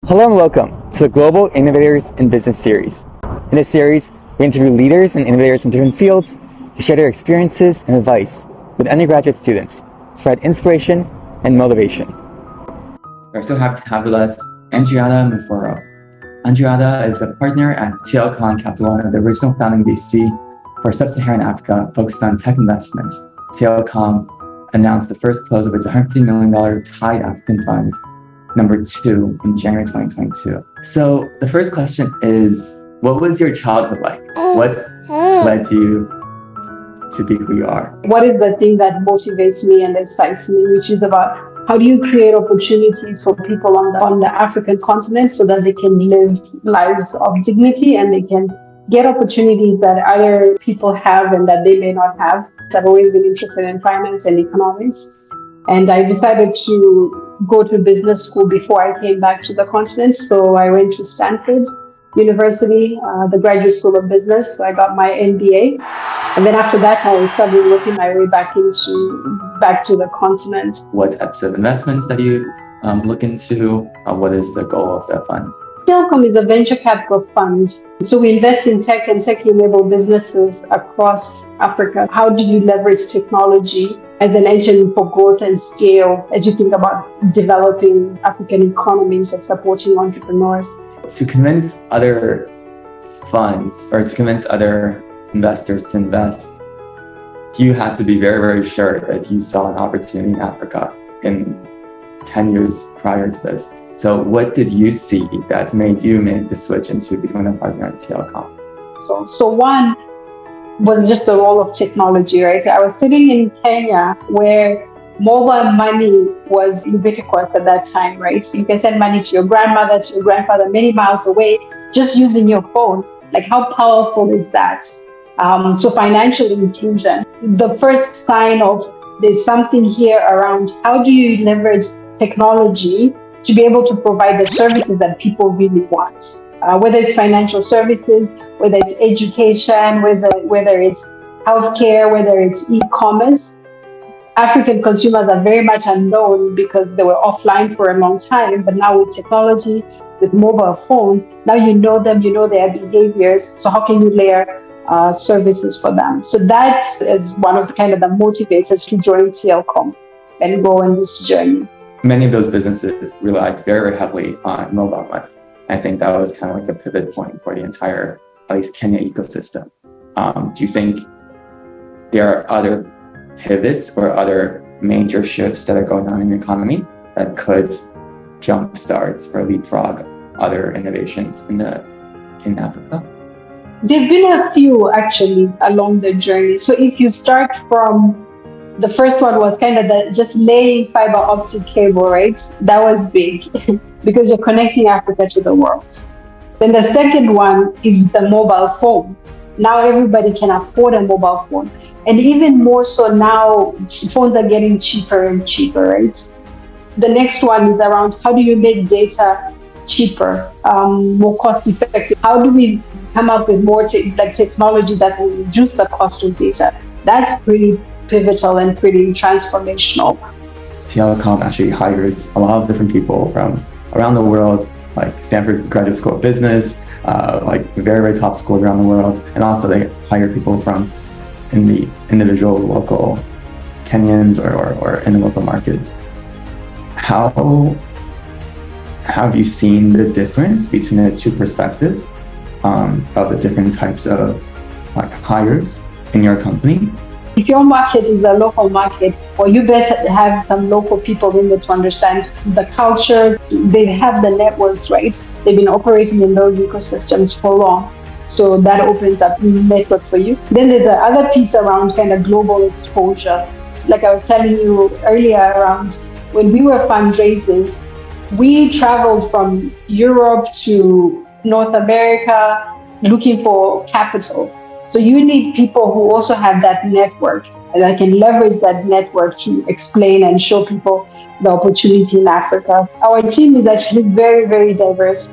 Hello and welcome to the Global Innovators in Business series. In this series, we interview leaders and innovators from different fields to share their experiences and advice with undergraduate students to provide inspiration and motivation. We're so happy to have with us Andreata Muforo. Andreata is a partner at TLCom Capital, one of the original founding VC for Sub-Saharan Africa focused on tech investments. TLCom announced the first close of its $150 million Tide African Fund, number 2, in January 2022. So the first question is, what was your childhood like? What led you to be who you are? What is the thing that motivates me and excites me, which is about how do you create opportunities for people on the African continent so that they can live lives of dignity and they can get opportunities that other people have and that they may not have. I've always been interested in finance and economics, and I decided to go to business school before I came back to the continent. So I went to Stanford University, the Graduate School of Business. So I got my MBA. And then after that, I started working my way back to the continent. What types of investments that you look into? What is the goal of the fund? Telcom is a venture capital fund. So we invest in tech and tech-enabled businesses across Africa. How do you leverage technology as an engine for growth and scale as you think about developing African economies and supporting entrepreneurs? To convince other funds or to convince other investors to invest, you have to be very, very sure that you saw an opportunity in Africa in 10 years prior to this. So what did you see that made you make the switch into becoming a partner at TLCom? So one was just the role of technology, right? I was sitting in Kenya where mobile money was ubiquitous at that time, right? So you can send money to your grandmother, to your grandfather many miles away, just using your phone. Like, how powerful is that? So financial inclusion, the first sign of there's something here around how do you leverage technology to be able to provide the services that people really want, whether it's financial services, whether it's education, whether it's healthcare, whether it's e-commerce. African consumers are very much unknown because they were offline for a long time, but now with technology, with mobile phones, now you know them, you know their behaviors. So how can you layer services for them? So that is one of kind of the motivators to join TLCom and go on this journey. Many of those businesses relied very, very heavily on mobile money. I think that was kind of like a pivot point for the entire, at least Kenya ecosystem. Do you think there are other pivots or other major shifts that are going on in the economy that could jumpstart or leapfrog other innovations in Africa? There have been a few actually along the journey. So if you start from the first one was kind of just laying fiber optic cable, right? That was big because you're connecting Africa to the world. Then the second one is the mobile phone. Now everybody can afford a mobile phone. And even more so now, phones are getting cheaper and cheaper, right? The next one is around how do you make data cheaper, more cost effective? How do we come up with more technology that will reduce the cost of data? That's pretty pivotal and pretty transformational. TLCom actually hires a lot of different people from around the world, like Stanford Graduate School of Business, like very, very top schools around the world. And also they hire people from in the individual local Kenyans or in the local markets. How have you seen the difference between the two perspectives of the different types of like hires in your company? If your market is the local market, well, you best have some local people in there to understand the culture. They have the networks, right? They've been operating in those ecosystems for long. So that opens up new network for you. Then there's the other piece around kind of global exposure. Like I was telling you earlier around when we were fundraising, we traveled from Europe to North America looking for capital. So you need people who also have that network and that can leverage that network to explain and show people the opportunity in Africa. Our team is actually very, very diverse.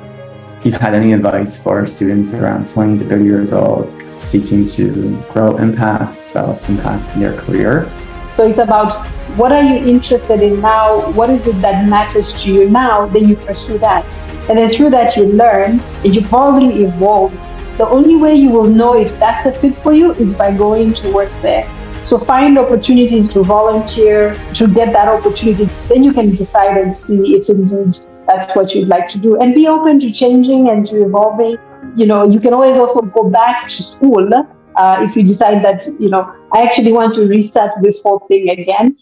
If you had any advice for students around 20 to 30 years old seeking to grow impact, develop impact in their career, So it's about what are you interested in now? What is it that matters to you now? Then you pursue that. And then through that, you learn and you probably evolve. The only way you will know if that's a fit for you is by going to work there. So find opportunities to volunteer, to get that opportunity. Then you can decide and see if indeed that's what you'd like to do. And be open to changing and to evolving. You can always also go back to school if you decide that, I actually want to restart this whole thing again.